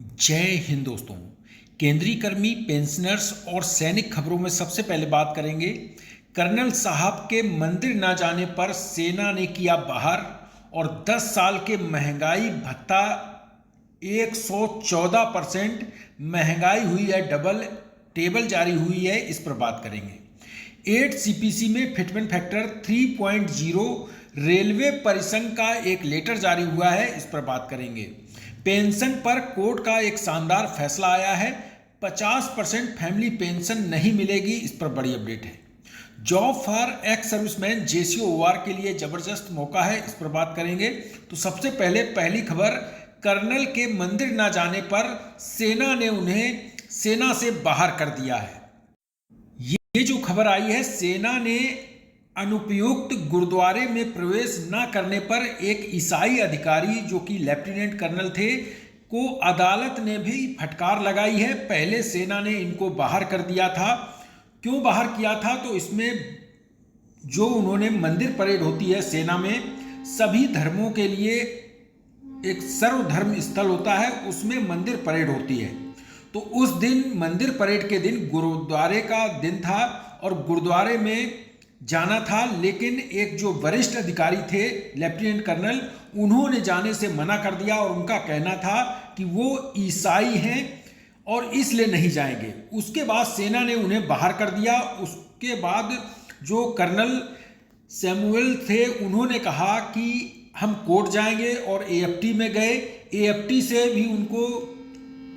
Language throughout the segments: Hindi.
जय हिंद दोस्तों। केंद्रीय कर्मी, पेंशनर्स और सैनिक खबरों में सबसे पहले बात करेंगे। कर्नल साहब के मंदिर न जाने पर सेना ने किया बाहर और 10 साल के महंगाई भत्ता 114% महंगाई हुई है डबल, टेबल जारी हुई है, इस पर बात करेंगे। 8 सीपीसी में फिटमेंट फैक्टर 3.0, रेलवे परिसंघ का एक लेटर जारी हुआ है, इस पर बात करेंगे। पेंशन पर कोर्ट का एक शानदार फैसला आया है। 50% फैमिली पेंशन नहीं मिलेगी, इस पर बड़ी अपडेट है। Job for ex serviceman JCOR के लिए जबरदस्त मौका है, इस पर बात करेंगे। तो सबसे पहले पहली खबर, कर्नल के मंदिर न जाने पर सेना ने उन्हें सेना से बाहर कर दिया है। ये जो खबर आई है, सेना ने अनुपयुक्त गुरुद्वारे में प्रवेश न करने पर एक ईसाई अधिकारी जो कि लेफ्टिनेंट कर्नल थे को अदालत ने भी फटकार लगाई है। पहले सेना ने इनको बाहर कर दिया था। क्यों बाहर किया था? तो इसमें जो उन्होंने मंदिर परेड होती है सेना में, सभी धर्मों के लिए एक सर्वधर्म स्थल होता है, उसमें मंदिर परेड होती है। तो उस दिन मंदिर परेड के दिन गुरुद्वारे का दिन था और गुरुद्वारे में जाना था, लेकिन एक जो वरिष्ठ अधिकारी थे लेफ्टिनेंट कर्नल, उन्होंने जाने से मना कर दिया और उनका कहना था कि वो ईसाई हैं और इसलिए नहीं जाएंगे। उसके बाद सेना ने उन्हें बाहर कर दिया। उसके बाद जो कर्नल सैमुअल थे उन्होंने कहा कि हम कोर्ट जाएंगे और AFT में गए। AFT से भी उनको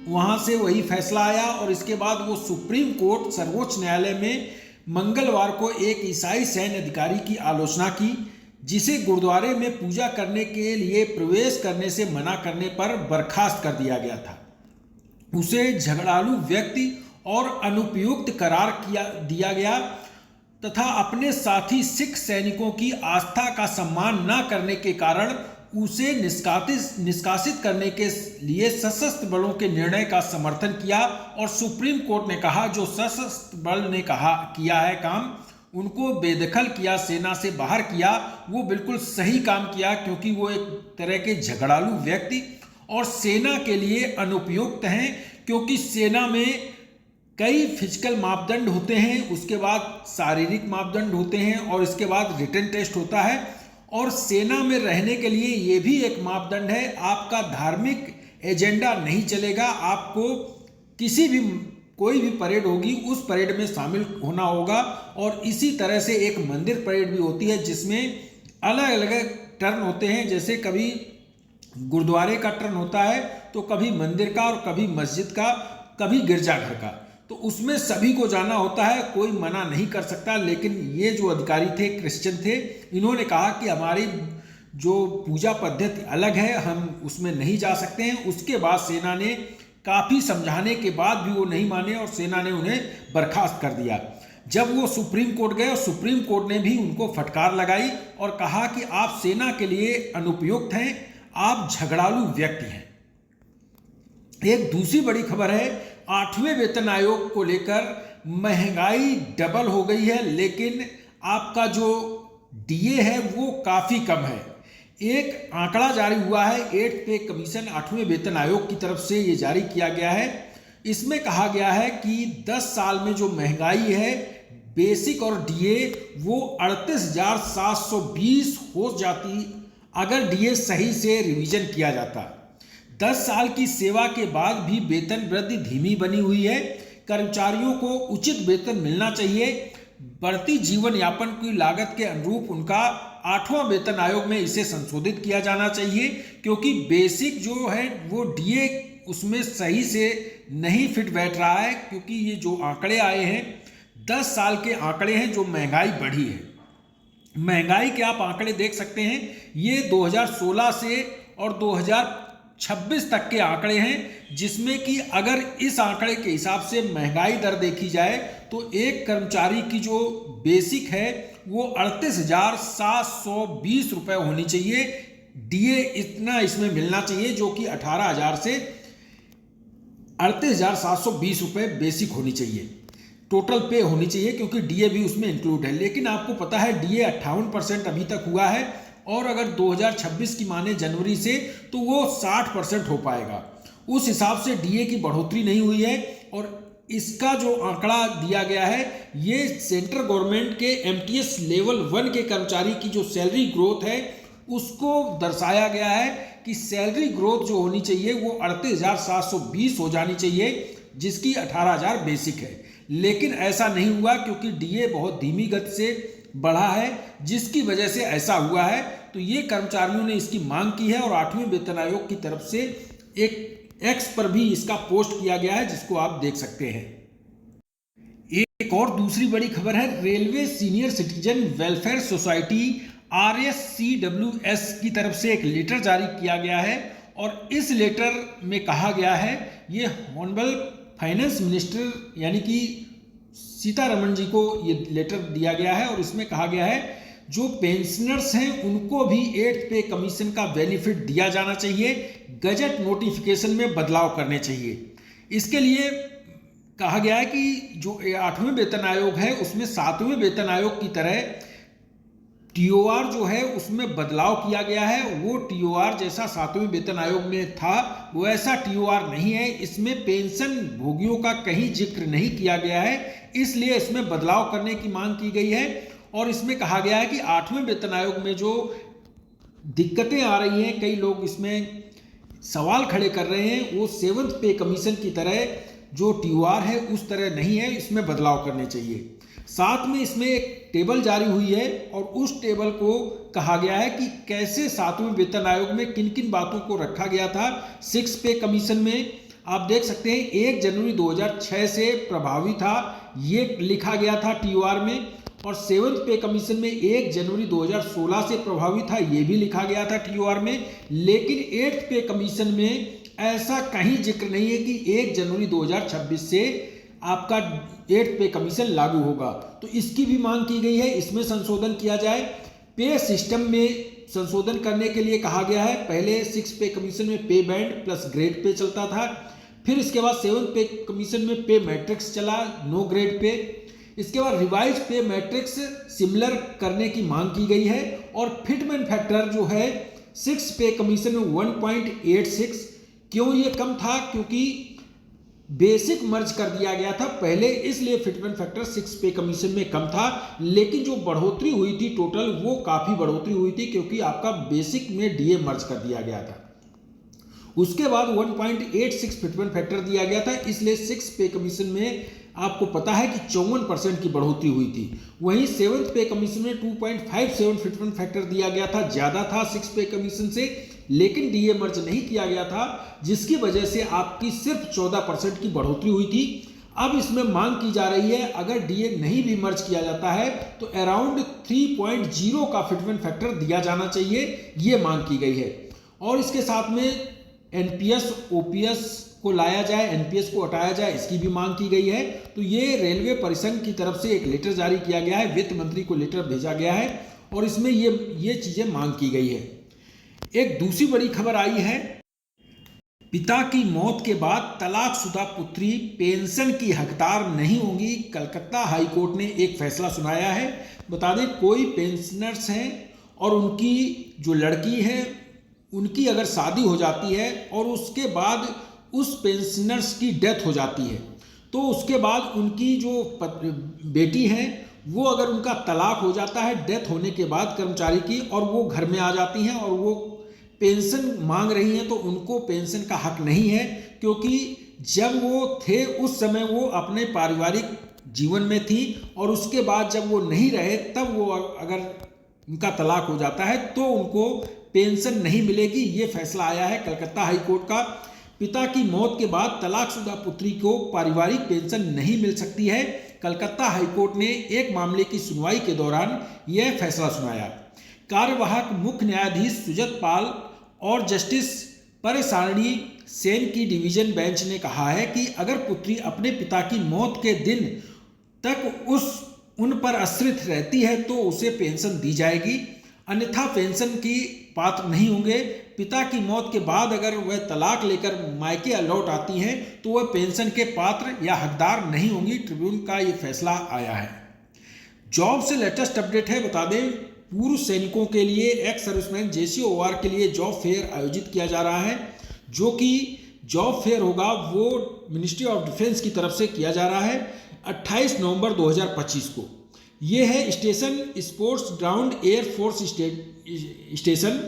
वहाँ से वही फैसला आया और इसके बाद वो सुप्रीम कोर्ट, सर्वोच्च न्यायालय में मंगलवार को एक ईसाई सैन्य अधिकारी की आलोचना की, जिसे गुरुद्वारे में पूजा करने के लिए प्रवेश करने से मना करने पर बर्खास्त कर दिया गया था। उसे झगड़ालू व्यक्ति और अनुपयुक्त करार दिया गया तथा अपने साथी सिख सैनिकों की आस्था का सम्मान न करने के कारण उसे निष्कासित करने के लिए सशस्त्र बलों के निर्णय का समर्थन किया और सुप्रीम कोर्ट ने कहा जो सशस्त्र बल ने किया है काम, उनको बेदखल किया, सेना से बाहर किया, वो बिल्कुल सही काम किया, क्योंकि वो एक तरह के झगड़ालू व्यक्ति और सेना के लिए अनुपयुक्त हैं। क्योंकि सेना में कई फिजिकल मापदंड होते हैं, उसके बाद शारीरिक मापदंड होते हैं और इसके बाद रिटन टेस्ट होता है। और सेना में रहने के लिए ये भी एक मापदंड है, आपका धार्मिक एजेंडा नहीं चलेगा। आपको कोई भी परेड होगी उस परेड में शामिल होना होगा। और इसी तरह से एक मंदिर परेड भी होती है जिसमें अलग अलग टर्न होते हैं, जैसे कभी गुरुद्वारे का टर्न होता है तो कभी मंदिर का और कभी मस्जिद का, कभी गिरजाघर का। तो उसमें सभी को जाना होता है, कोई मना नहीं कर सकता। लेकिन ये जो अधिकारी थे, क्रिश्चियन थे, इन्होंने कहा कि हमारी जो पूजा पद्धति अलग है, हम उसमें नहीं जा सकते हैं। उसके बाद सेना ने काफ़ी समझाने के बाद भी वो नहीं माने और सेना ने उन्हें बर्खास्त कर दिया। जब वो सुप्रीम कोर्ट गए और सुप्रीम कोर्ट ने भी उनको फटकार लगाई और कहा कि आप सेना के लिए अनुपयुक्त हैं, आप झगड़ालू व्यक्ति हैं। एक दूसरी बड़ी खबर है, 8वें वेतन आयोग को लेकर महंगाई डबल हो गई है, लेकिन आपका जो DA है वो काफ़ी कम है। एक आंकड़ा जारी हुआ है, 8 पे कमीशन 8वें वेतन आयोग की तरफ से ये जारी किया गया है। इसमें कहा गया है कि 10 साल में जो महंगाई है, बेसिक और DA वो 38,720 हो जाती अगर DA सही से रिवीजन किया जाता। 10 साल की सेवा के बाद भी वेतन वृद्धि धीमी बनी हुई है। कर्मचारियों को उचित वेतन मिलना चाहिए। बढ़ती जीवन यापन की लागत के अनुरूप उनका 8वां वेतन आयोग में इसे संशोधित किया जाना चाहिए, क्योंकि बेसिक जो है वो DA उसमें सही से नहीं फिट बैठ रहा है। क्योंकि ये जो आंकड़े आए हैं 10 साल के आंकड़े हैं, जो महंगाई बढ़ी है। महंगाई के आप आंकड़े देख सकते हैं, ये 2016 से और 2026 तक के आंकड़े हैं, जिसमें कि अगर इस आंकड़े के हिसाब से महंगाई दर देखी जाए तो एक कर्मचारी की जो बेसिक है वो 38,720 रुपये होनी चाहिए। DA इतना इसमें मिलना चाहिए, जो कि 18,000 से 38,720 रुपये बेसिक होनी चाहिए, टोटल पे होनी चाहिए, क्योंकि DA भी उसमें इंक्लूड है। लेकिन आपको पता है DA 58% अभी तक हुआ है और अगर 2026 की माने जनवरी से तो वो 60% हो पाएगा। उस हिसाब से डीए की बढ़ोतरी नहीं हुई है। और इसका जो आंकड़ा दिया गया है ये सेंट्रल गवर्नमेंट के एमटीएस लेवल 1 के कर्मचारी की जो सैलरी ग्रोथ है उसको दर्शाया गया है कि सैलरी ग्रोथ जो होनी चाहिए वो 38,720 हो जानी चाहिए, जिसकी 18,000 बेसिक है। लेकिन ऐसा नहीं हुआ क्योंकि डीए बहुत धीमी गति से बढ़ा है, जिसकी वजह से ऐसा हुआ है। तो ये कर्मचारियों ने इसकी मांग की है और 8वें वेतन आयोग की तरफ से एक एक्स पर भी इसका पोस्ट किया गया है, जिसको आप देख सकते हैं। एक और दूसरी बड़ी खबर है, railway senior citizen welfare society RSCWS की तरफ से एक लेटर जारी किया गया है और इस लेटर में कहा गया है, ये ऑनरेबल फाइनेंस मिनिस्टर यानी कि सीतारमण जी को ये लेटर दिया गया है और इसमें कहा गया है जो पेंशनर्स हैं उनको भी 8th पे कमीशन का बेनिफिट दिया जाना चाहिए, गजट नोटिफिकेशन में बदलाव करने चाहिए। इसके लिए कहा गया है कि जो 8वें वेतन आयोग है उसमें 7वें वेतन आयोग की तरह टीओआर जो है उसमें बदलाव किया गया है। वो टीओआर जैसा 7वें वेतन आयोग में था वैसा टीओआर नहीं है। इसमें पेंशन भोगियों का कहीं जिक्र नहीं किया गया है, इसलिए इसमें बदलाव करने की मांग की गई है। और इसमें कहा गया है कि 8वें वेतन आयोग में जो दिक्कतें आ रही हैं, कई लोग इसमें सवाल खड़े कर रहे हैं, वो 7th पे कमीशन की तरह जो टीओआर है उस तरह नहीं है, इसमें बदलाव करने चाहिए। साथ में इसमें एक टेबल जारी हुई है और उस टेबल को कहा गया है कि कैसे 7वें वेतन आयोग में किन किन बातों को रखा गया था। 6 पे कमीशन में आप देख सकते हैं 1 जनवरी 2006 से प्रभावी था, ये लिखा गया था टीओआर में। और 7th पे कमीशन में 1 जनवरी 2016 से प्रभावी था, ये भी लिखा गया था टीओआर में। लेकिन 8th पे कमीशन में ऐसा कहीं जिक्र नहीं है कि 1 जनवरी 2026 से आपका 8th पे कमीशन लागू होगा। तो इसकी भी मांग की गई है, इसमें संशोधन किया जाए। पे सिस्टम में संशोधन करने के लिए कहा गया है। पहले 6 पे कमीशन में पे बैंड प्लस ग्रेड पे चलता था, फिर इसके बाद 7th पे कमीशन में पे मैट्रिक्स चला, नो ग्रेड पे। इसके बाद रिवाइज पे मैट्रिक्स सिमिलर करने की मांग की गई है। और फिटमेंट फैक्टर जो है 6 पे कमीशन में 1.86, क्यों ये कम था? क्योंकि बेसिक मर्ज कर दिया गया था पहले, इसलिए फिटमेंट फैक्टर 6 पे कमीशन में कम था। लेकिन जो बढ़ोतरी हुई थी टोटल, वो काफी बढ़ोतरी हुई थी क्योंकि आपका बेसिक में डीए मर्ज कर दिया गया था। उसके बाद 1.86 फिटमेंट फैक्टर दिया गया था, इसलिए 6 पे कमीशन में आपको पता है कि 54% की बढ़ोतरी हुई थी। वहीं 7th पे कमीशन में 2.57 फिटमेंट फैक्टर दिया गया था, ज्यादा था 6 पे कमीशन से, लेकिन डीए मर्ज नहीं किया गया था, जिसकी वजह से आपकी सिर्फ 14% की बढ़ोतरी हुई थी। अब इसमें मांग की जा रही है अगर डीए नहीं भी मर्ज किया जाता है तो अराउंड 3.0 का फिटमेंट फैक्टर दिया जाना चाहिए, ये मांग की गई है। और इसके साथ में एनपीएस ओपीएस को लाया जाए, एनपीएस को हटाया जाए, इसकी भी मांग की गई है। तो ये रेलवे परिसंघ की तरफ से एक लेटर जारी किया गया है, वित्त मंत्री को लेटर भेजा गया है और इसमें ये चीजें मांग की गई है। एक दूसरी बड़ी खबर आई है, पिता की मौत के बाद तलाकशुदा पुत्री पेंशन की हकदार नहीं होंगी। कलकत्ता हाईकोर्ट ने एक फैसला सुनाया है। बता दें, कोई पेंशनर्स हैं और उनकी जो लड़की है उनकी अगर शादी हो जाती है और उसके बाद उस पेंशनर्स की डेथ हो जाती है, तो उसके बाद उनकी जो बेटी है वो अगर उनका तलाक हो जाता है डेथ होने के बाद कर्मचारी की, और वो घर में आ जाती हैं और वो पेंशन मांग रही हैं, तो उनको पेंशन का हक नहीं है। क्योंकि जब वो थे उस समय वो अपने पारिवारिक जीवन में थी और उसके बाद जब वो नहीं रहे तब वो अगर उनका तलाक हो जाता है तो उनको पेंशन नहीं मिलेगी। ये फैसला आया है कलकत्ता हाईकोर्ट का। पिता की मौत के बाद तलाकशुदा पुत्री को पारिवारिक पेंशन नहीं मिल सकती है। कलकत्ता हाईकोर्ट ने एक मामले की सुनवाई के दौरान यह फैसला सुनाया। कार्यवाहक मुख्य न्यायाधीश सुजत पाल और जस्टिस परेशानी सेन की डिवीजन बेंच ने कहा है कि अगर पुत्री अपने पिता की मौत के दिन तक उन पर आश्रित रहती है तो उसे पेंशन दी जाएगी, अन्यथा पेंशन की पात्र नहीं होंगे। पिता की मौत के बाद अगर वह तलाक लेकर मायके लौट आती हैं तो वह पेंशन के पात्र या हकदार नहीं होंगी। ट्रिब्यून का ये फैसला आया है। जॉब से लेटेस्ट अपडेट है, बता दें पूर्व सैनिकों के लिए एक्स सर्विसमैन JCOR के लिए जॉब फेयर आयोजित किया जा रहा है, जो कि जॉब फेयर होगा वो मिनिस्ट्री ऑफ डिफेंस की तरफ से किया जा रहा है 28 नवंबर 2025 को। ये है station sports ground air force station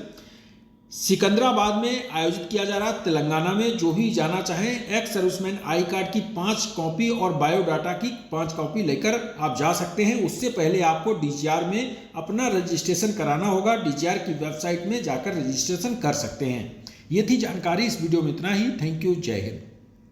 Secunderabad में आयोजित किया जा रहा है तेलंगाना में। जो भी जाना चाहें एक्स सर्विसमैन आई कार्ड की 5 कॉपी और बायोडाटा की 5 कॉपी लेकर आप जा सकते हैं। उससे पहले आपको डीजीआर में अपना रजिस्ट्रेशन कराना होगा। डीजीआर की वेबसाइट में जाकर रजिस्ट्रेशन कर सकते हैं। ये थी जानकारी, इस वीडियो में इतना ही। थैंक यू, जय हिंद।